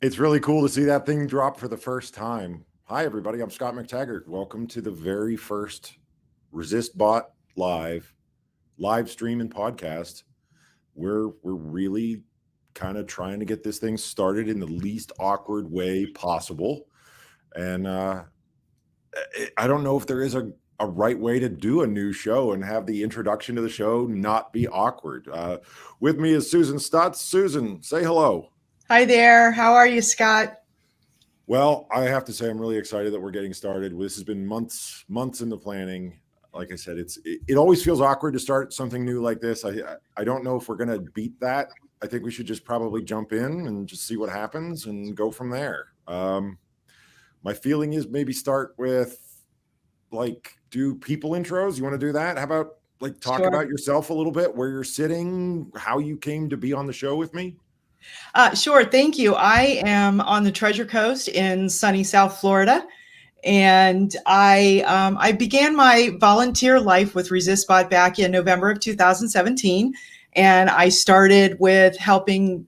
It's really cool to see that thing drop for the first time. Hi, everybody. I'm Scott McTaggart. Welcome to the very first Resistbot live stream and podcast. We're really kind of trying to get this thing started in the least awkward way possible. And I don't know if there is a right way to do a new show and have the introduction to the show not be awkward. With me is Susan Stutz. Susan, say hello. Hi there. How are you, Scott? Well, I have to say I'm really excited that we're getting started. This has been months in the planning. Like I said, it always feels awkward to start something new like this. I don't know if we're going to beat that. I think we should just probably jump in and just see what happens and go from there. My feeling is maybe start with do people intros. You want to do that? How about talk Sure. about yourself a little bit, where you're sitting, how you came to be on the show with me? Sure. Thank you. I am on the Treasure Coast in sunny South Florida, and I began my volunteer life with Resistbot back in November of 2017, and I started with helping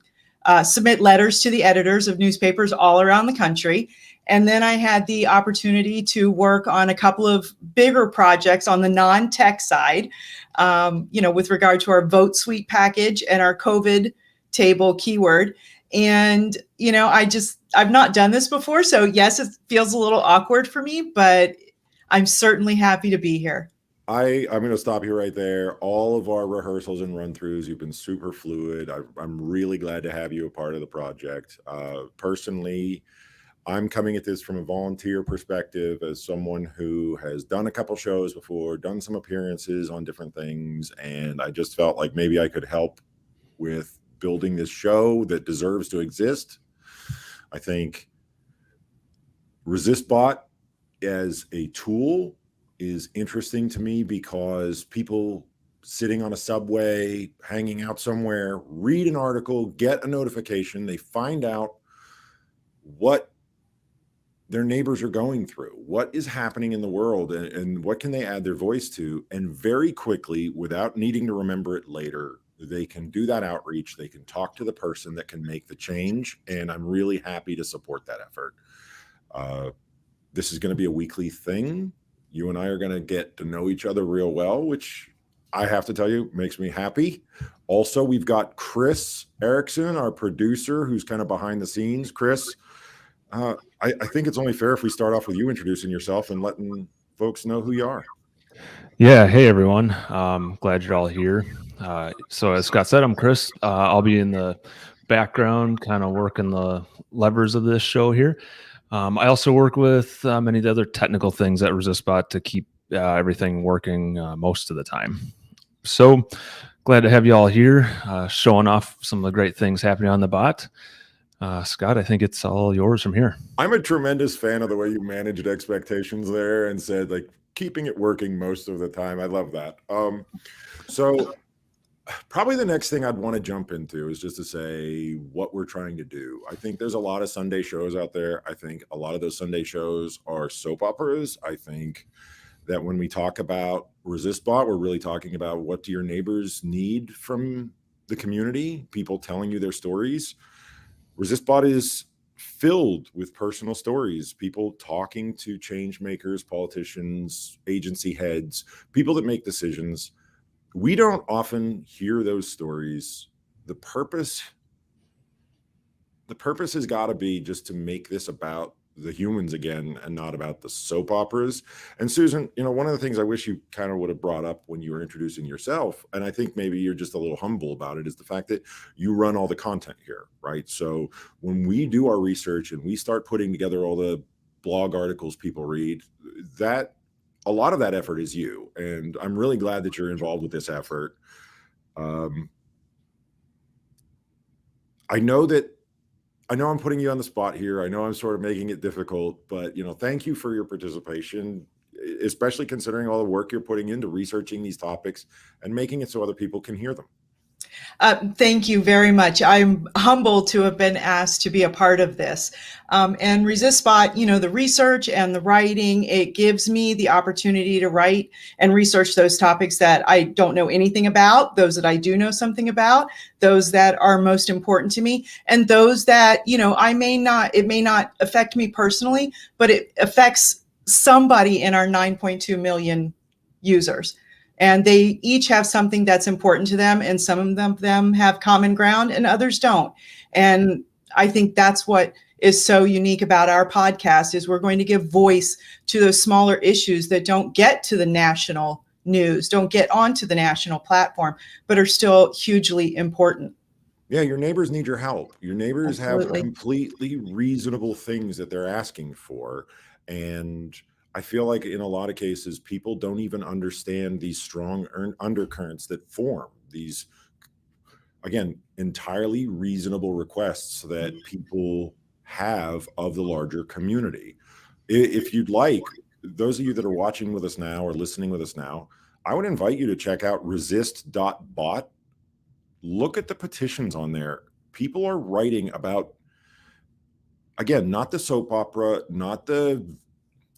submit letters to the editors of newspapers all around the country. And then I had the opportunity to work on a couple of bigger projects on the non-tech side, with regard to our Vote Suite package and our COVID table keyword. And, I've not done this before. So yes, it feels a little awkward for me, but I'm certainly happy to be here. I'm going to stop you right there. All of our rehearsals and run-throughs, you've been super fluid. I'm really glad to have you a part of the project. Personally, I'm coming at this from a volunteer perspective as someone who has done a couple shows before, done some appearances on different things, and I just felt like maybe I could help with building this show that deserves to exist. I think Resistbot as a tool is interesting to me because people sitting on a subway, hanging out somewhere, read an article, get a notification, they find out what their neighbors are going through, what is happening in the world, and what can they add their voice to. And very quickly, without needing to remember it later, they can do that outreach. They can talk to the person that can make the change. And I'm really happy to support that effort. This is going to be a weekly thing. You and I are going to get to know each other real well, which I have to tell you makes me happy. Also, we've got Chris Erickson, our producer, who's kind of behind the scenes. Chris, I think it's only fair if we start off with you introducing yourself and letting folks know who you are. Yeah. Hey, everyone. Glad you're all here. So as Scott said, I'm Chris. I'll be in the background, kind of working the levers of this show here. I also work with many of the other technical things at Resistbot to keep everything working most of the time. So glad to have you all here, showing off some of the great things happening on the bot. Scott, I think it's all yours from here. I'm a tremendous fan of the way you managed expectations there and said keeping it working most of the time. I love that. So probably the next thing I'd want to jump into is just to say what we're trying to do. I think there's a lot of Sunday shows out there. I think a lot of those Sunday shows are soap operas. I think that when we talk about Resistbot, we're really talking about what do your neighbors need from the community, people telling you their stories. Resistbot is filled with personal stories, people talking to change makers, politicians, agency heads, people that make decisions. We don't often hear those stories. The purpose has got to be just to make this about the humans again and not about the soap operas. And Susan, one of the things I wish you kind of would have brought up when you were introducing yourself, and I think maybe you're just a little humble about it, is the fact that you run all the content here, right? So when we do our research and we start putting together all the blog articles people read, that a lot of that effort is you. And I'm really glad that you're involved with this effort. I know I'm putting you on the spot here. I know I'm sort of making it difficult, but thank you for your participation, especially considering all the work you're putting into researching these topics and making it so other people can hear them. Thank you very much. I'm humbled to have been asked to be a part of this. And Resistbot, the research and the writing, it gives me the opportunity to write and research those topics that I don't know anything about, those that I do know something about, those that are most important to me, and those that, it may not affect me personally, but it affects somebody in our 9.2 million users. And they each have something that's important to them, and some of them have common ground and others don't. And I think that's what is so unique about our podcast is we're going to give voice to those smaller issues that don't get to the national news, don't get onto the national platform, but are still hugely important. Yeah, your neighbors need your help. Your neighbors Absolutely. have completely reasonable things that they're asking for. And I feel like in a lot of cases, people don't even understand these strong undercurrents that form these, again, entirely reasonable requests that people have of the larger community. If you'd like, those of you that are watching with us now or listening with us now, I would invite you to check out resist.bot. Look at the petitions on there. People are writing about, again, not the soap opera, not the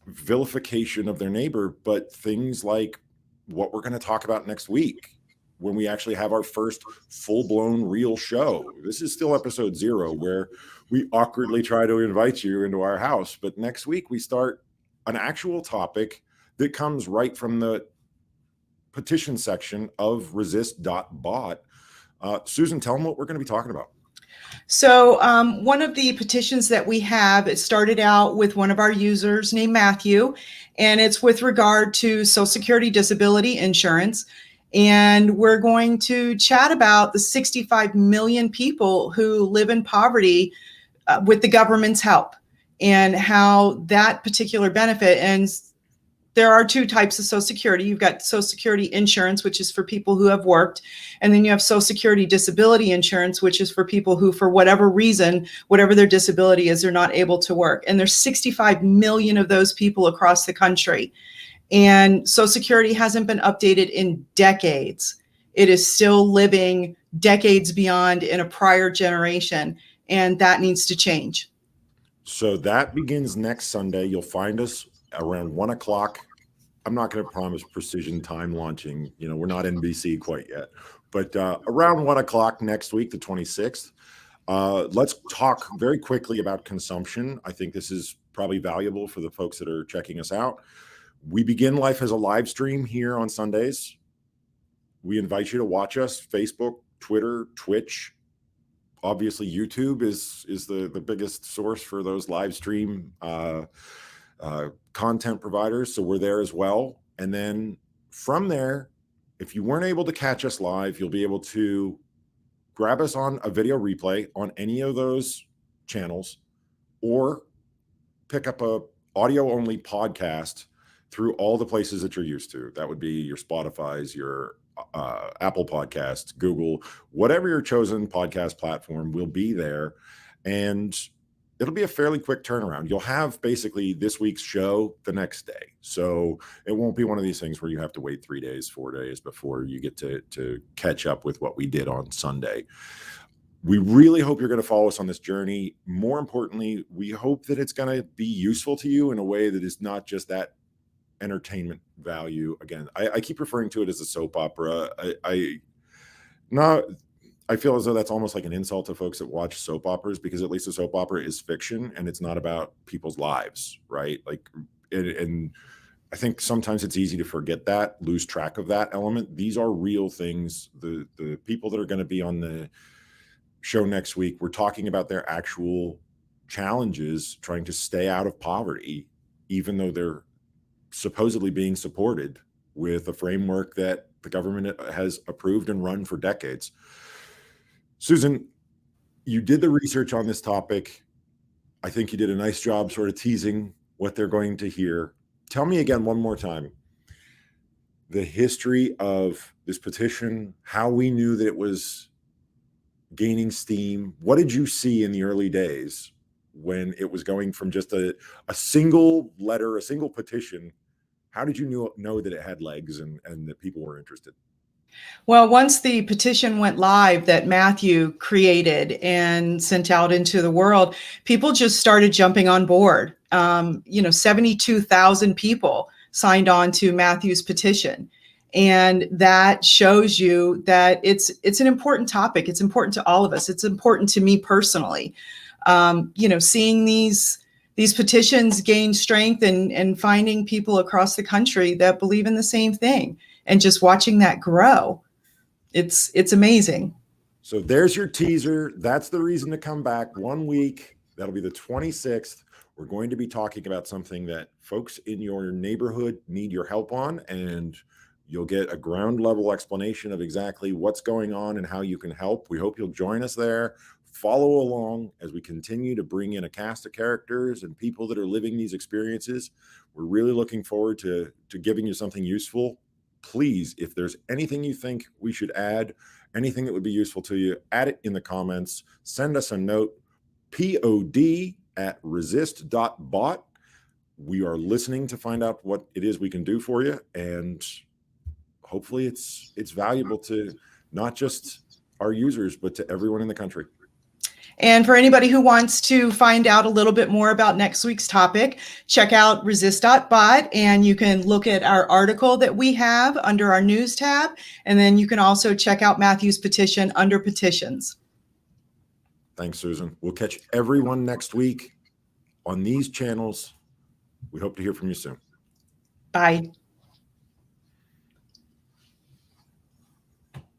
vilification of their neighbor, but things like what we're going to talk about next week when we actually have our first full-blown real show. This is still episode 0 where we awkwardly try to invite you into our house, but next week we start an actual topic that comes right from the petition section of resist.bot. Susan, tell them what we're going to be talking about. So one of the petitions that we have, it started out with one of our users named Matthew, and it's with regard to Social Security disability insurance. And we're going to chat about the 65 million people who live in poverty with the government's help and how that particular benefit, and there are 2 types of Social Security. You've got Social Security insurance, which is for people who have worked. And then you have Social Security disability insurance, which is for people who, for whatever reason, whatever their disability is, they're not able to work. And there's 65 million of those people across the country. And Social Security hasn't been updated in decades. It is still living decades beyond in a prior generation. And that needs to change. So that begins next Sunday. You'll find us around 1 o'clock. I'm not going to promise precision time launching. We're not NBC quite yet, but around 1 o'clock next week, the 26th. Let's talk very quickly about consumption. I think this is probably valuable for the folks that are checking us out. We begin life as a live stream here on Sundays. We invite you to watch us, Facebook, Twitter, Twitch. Obviously, YouTube is the biggest source for those live stream content providers. So we're there as well. And then from there, if you weren't able to catch us live, you'll be able to grab us on a video replay on any of those channels or pick up a audio only podcast through all the places that you're used to. That would be your Spotify's, your Apple Podcasts, Google, whatever your chosen podcast platform will be there. And it'll be a fairly quick turnaround. You'll have basically this week's show the next day. So it won't be one of these things where you have to wait 3 days, 4 days before you get to catch up with what we did on Sunday. We really hope you're going to follow us on this journey. More importantly, we hope that it's going to be useful to you in a way that is not just that entertainment value. Again, I keep referring to it as a soap opera. I feel as though that's almost like an insult to folks that watch soap operas, because at least a soap opera is fiction and it's not about people's lives, right? And I think sometimes it's easy to forget that, lose track of that element. These are real things. The people that are going to be on the show next week, we're talking about their actual challenges trying to stay out of poverty, even though they're supposedly being supported with a framework that the government has approved and run for decades. Susan, you did the research on this topic. I think you did a nice job sort of teasing what they're going to hear. Tell me again one more time the history of this petition, how we knew that it was gaining steam. What did you see in the early days when it was going from just a single letter, a single petition? How did you know that it had legs and that people were interested? Well, once the petition went live that Matthew created and sent out into the world, people just started jumping on board. 72,000 people signed on to Matthew's petition. And that shows you that it's an important topic. It's important to all of us. It's important to me personally. Seeing these petitions gain strength and finding people across the country that believe in the same thing and just watching that grow. It's amazing. So there's your teaser. That's the reason to come back 1 week. That'll be the 26th. We're going to be talking about something that folks in your neighborhood need your help on, and you'll get a ground level explanation of exactly what's going on and how you can help. We hope you'll join us there. Follow along as we continue to bring in a cast of characters and people that are living these experiences. We're really looking forward to giving you something useful. Please, if there's anything you think we should add, anything that would be useful to you, add it in the comments. Send us a note, pod@resist.bot. We are listening to find out what it is we can do for you, and hopefully it's valuable to not just our users, but to everyone in the country. And for anybody who wants to find out a little bit more about next week's topic, check out resist.bot, and you can look at our article that we have under our news tab. And then you can also check out Matthew's petition under petitions. Thanks, Susan. We'll catch everyone next week on these channels. We hope to hear from you soon. Bye.